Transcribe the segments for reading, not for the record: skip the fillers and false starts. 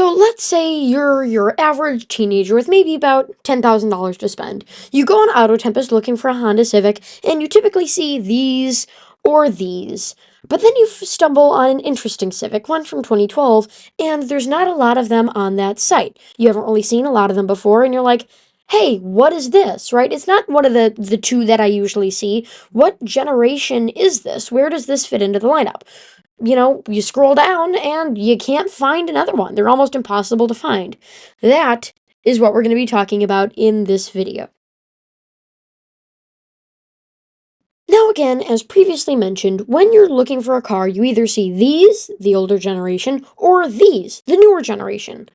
So let's say you're your average teenager with maybe about $10,000 to spend. You go on Auto Tempest looking for a Honda Civic, and you typically see these or these. But then you stumble on an interesting Civic, one from 2012, and there's not a lot of them on that site. You haven't really seen a lot of them before, and you're like, hey, what is this, right? It's not one of the two that I usually see. What generation is this? Where does this fit into the lineup? You scroll down and you can't find another one. They're almost impossible to find. That is what we're going to be talking about in this video. Now again, as previously mentioned, when you're looking for a car, you either see these, the older generation, or these, the newer generation.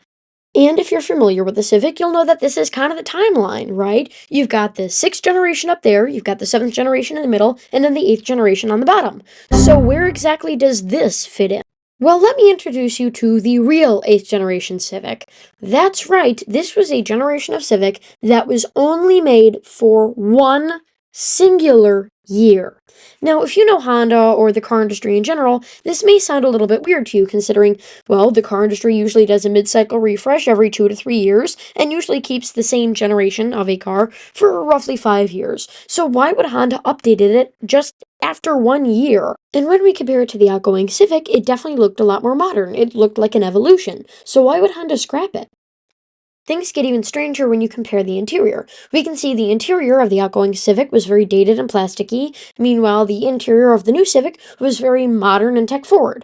And if you're familiar with the Civic, you'll know that this is kind of the timeline, right? You've got the 6th generation up there, you've got the 7th generation in the middle, and then the 8th generation on the bottom. So where exactly does this fit in? Well, let me introduce you to the real 8th generation Civic. That's right, this was a generation of Civic that was only made for one singular year. Now, if you know Honda or the car industry in general, this may sound a little bit weird to you considering, well, the car industry usually does a mid-cycle refresh every 2 to 3 years and usually keeps the same generation of a car for roughly 5 years. So why would Honda updated it just after 1 year? And when we compare it to the outgoing Civic, it definitely looked a lot more modern. It looked like an evolution. So why would Honda scrap it? Things get even stranger when you compare the interior. We can see the interior of the outgoing Civic was very dated and plasticky. Meanwhile, the interior of the new Civic was very modern and tech-forward.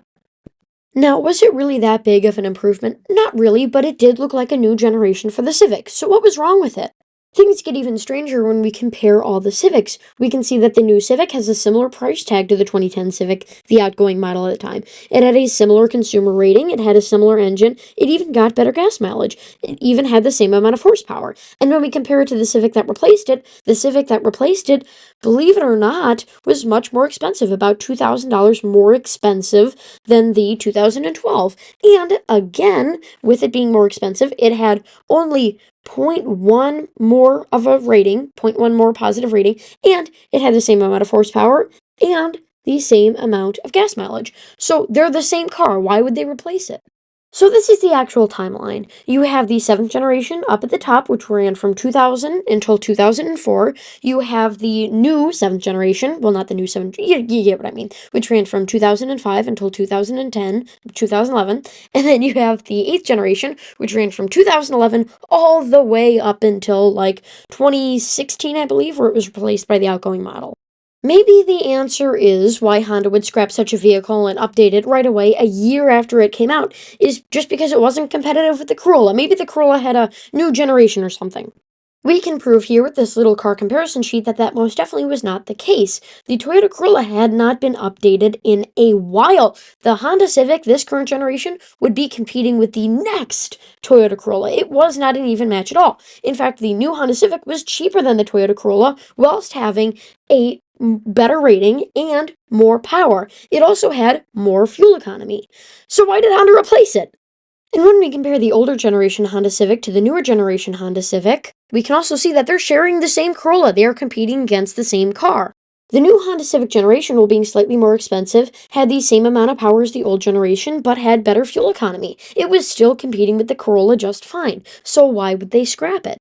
Now, was it really that big of an improvement? Not really, but it did look like a new generation for the Civic. So what was wrong with it? Things get even stranger when we compare all the Civics. We can see that the new Civic has a similar price tag to the 2010 Civic, the outgoing model at the time. It had a similar consumer rating, it had a similar engine, it even got better gas mileage, it even had the same amount of horsepower. And when we compare it to the Civic that replaced it, the Civic that replaced it, believe it or not, was much more expensive, about $2,000 more expensive than the 2012. And again, with it being more expensive, it had only 0.1 more of a rating, zero point 0.1 more positive rating, and it had the same amount of horsepower and the same amount of gas mileage. So they're the same car. Why would they replace it? So this is the actual timeline. You have the 7th generation up at the top, which ran from 2000 until 2004. You have the new 7th generation, well, not the new 7th, you get what I mean, which ran from 2005 until 2010, 2011. And then you have the 8th generation, which ran from 2011 all the way up until like 2016, I believe, where it was replaced by the outgoing model. Maybe the answer is why Honda would scrap such a vehicle and update it right away a year after it came out is just because it wasn't competitive with the Corolla. Maybe the Corolla had a new generation or something. We can prove here with this little car comparison sheet that most definitely was not the case. The Toyota Corolla had not been updated in a while. The Honda Civic, this current generation, would be competing with the next Toyota Corolla. It was not an even match at all. In fact, the new Honda Civic was cheaper than the Toyota Corolla, whilst having a better rating and more power. It also had more fuel economy. So why did Honda replace it? And when we compare the older generation Honda Civic to the newer generation Honda Civic, we can also see that they're sharing the same Corolla. They are competing against the same car. The new Honda Civic generation, while being slightly more expensive, had the same amount of power as the old generation, but had better fuel economy. It was still competing with the Corolla just fine. So why would they scrap it?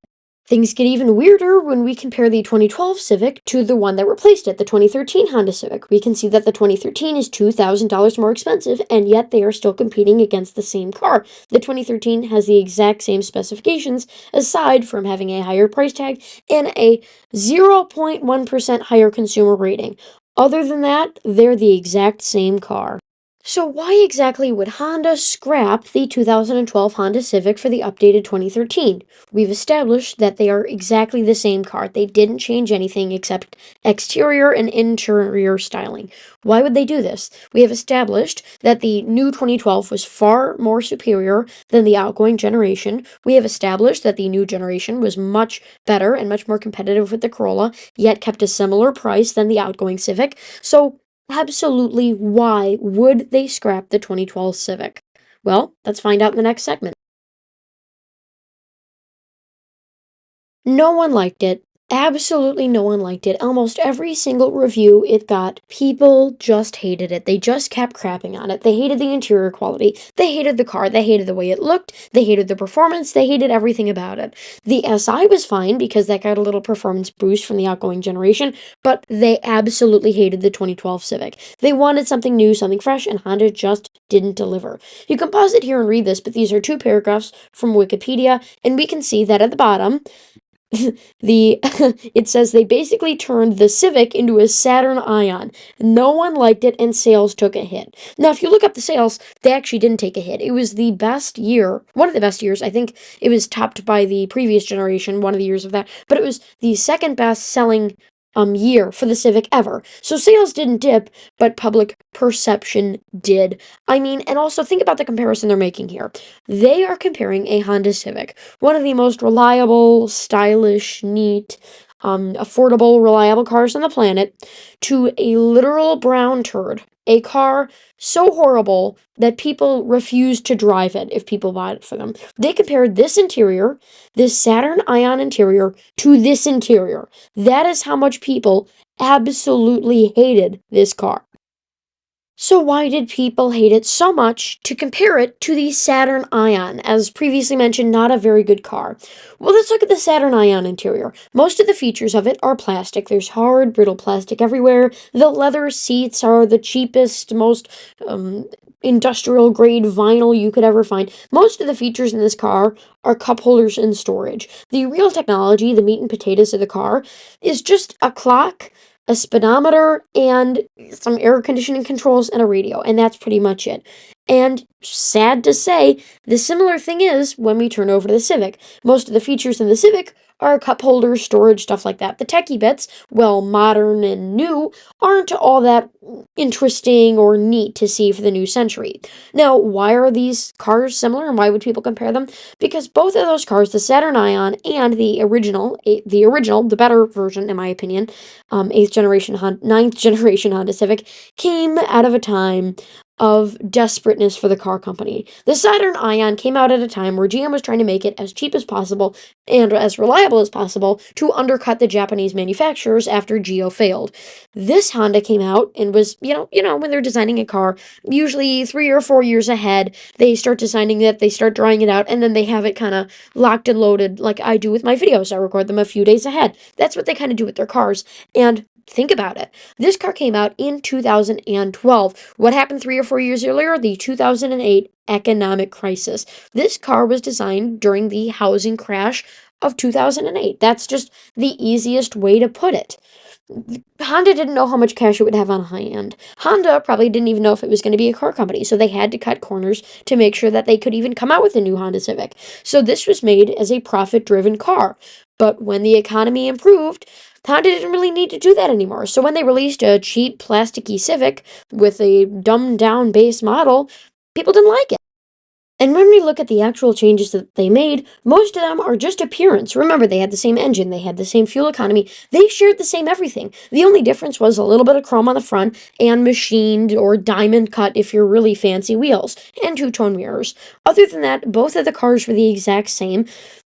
Things get even weirder when we compare the 2012 Civic to the one that replaced it, the 2013 Honda Civic. We can see that the 2013 is $2,000 more expensive, and yet they are still competing against the same car. The 2013 has the exact same specifications, aside from having a higher price tag and a 0.1% higher consumer rating. Other than that, they're the exact same car. So why exactly would Honda scrap the 2012 Honda Civic for the updated 2013? We've established that they are exactly the same car. They didn't change anything except exterior and interior styling. Why would they do this? We have established that the new 2012 was far more superior than the outgoing generation. We have established that the new generation was much better and much more competitive with the Corolla, yet kept a similar price than the outgoing Civic. So absolutely, why would they scrap the 2012 Civic? Well, let's find out in the next segment. No one liked it. Absolutely no one liked it. Almost every single review it got, people just hated it. They just kept crapping on it. They hated the interior quality. They hated the car. They hated the way it looked. They hated the performance. They hated everything about it. The SI was fine because that got a little performance boost from the outgoing generation, but they absolutely hated the 2012 Civic. They wanted something new, something fresh, and Honda just didn't deliver. You can pause it here and read this, but these are two paragraphs from Wikipedia, and we can see that at the bottom, it says they basically turned the Civic into a Saturn Ion. No one liked it, and sales took a hit. Now, if you look up the sales, they actually didn't take a hit. It was the best year, one of the best years. I think it was topped by the previous generation, one of the years of that, but it was the second best selling year for the Civic ever. So sales didn't dip, but public perception did. I mean, and also think about the comparison they're making here. They are comparing a Honda Civic, one of the most reliable, stylish, neat, affordable, reliable cars on the planet, to a literal brown turd. A car so horrible that people refused to drive it if people bought it for them. They compared this interior, this Saturn Ion interior, to this interior. That is how much people absolutely hated this car. So why did people hate it so much to compare it to the Saturn Ion? As previously mentioned, not a very good car. Well, let's look at the Saturn Ion interior. Most of the features of it are plastic. There's hard, brittle plastic everywhere. The leather seats are the cheapest, most industrial grade vinyl you could ever find. Most of the features in this car are cup holders and storage. The real technology, the meat and potatoes of the car, is just a clock, a speedometer, and some air conditioning controls and a radio, and that's pretty much it. And sad to say, the similar thing is when we turn over to the Civic. Most of the features in the Civic are cup holders, storage, stuff like that. The techie bits, well, modern and new, aren't all that interesting or neat to see for the new century. Now, why are these cars similar and why would people compare them? Because both of those cars, the Saturn Ion and the better version, in my opinion, 8th generation, 9th generation Honda Civic, came out of a time of desperateness for the car company. The Saturn Ion came out at a time where GM was trying to make it as cheap as possible and as reliable as possible to undercut the Japanese manufacturers after Geo failed. This Honda came out and was, when they're designing a car, usually 3 or 4 years ahead, they start designing it, they start drawing it out, and then they have it kind of locked and loaded like I do with my videos. I record them a few days ahead. That's what they kind of do with their cars. And think about it. This car came out in 2012. What happened 3 or 4 years earlier? The 2008 economic crisis. This car was designed during the housing crash of 2008. That's just the easiest way to put it. Honda didn't know how much cash it would have on high end. Honda probably didn't even know if it was going to be a car company, so they had to cut corners to make sure that they could even come out with a new Honda Civic. So this was made as a profit-driven car. But when the economy improved, Honda didn't really need to do that anymore. So when they released a cheap, plasticky Civic with a dumbed-down base model, people didn't like it. And when we look at the actual changes that they made, most of them are just appearance. Remember, they had the same engine, they had the same fuel economy, they shared the same everything. The only difference was a little bit of chrome on the front and machined or diamond cut if you're really fancy wheels, and two-tone mirrors. Other than that, both of the cars were the exact same,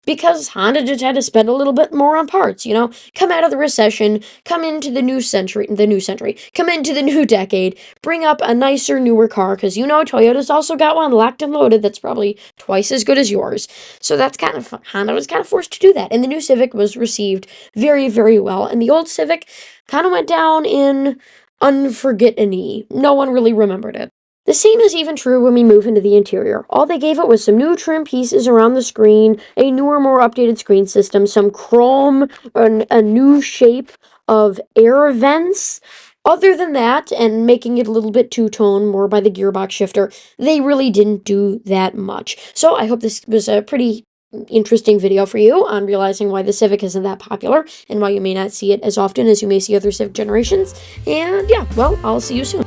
because Honda just had to spend a little bit more on parts, come out of the recession, come into the new century, come into the new decade, bring up a nicer, newer car, because Toyota's also got one locked and loaded that's probably twice as good as yours. So that's Honda was kind of forced to do that, and the new Civic was received very, very well, and the old Civic kind of went down in unforget-any. No one really remembered it. The same is even true when we move into the interior. All they gave it was some new trim pieces around the screen, a newer, more updated screen system, some chrome, a new shape of air vents. Other than that, and making it a little bit two-tone, more by the gearbox shifter, they really didn't do that much. So I hope this was a pretty interesting video for you on realizing why the Civic isn't that popular and why you may not see it as often as you may see other Civic generations. And yeah, well, I'll see you soon.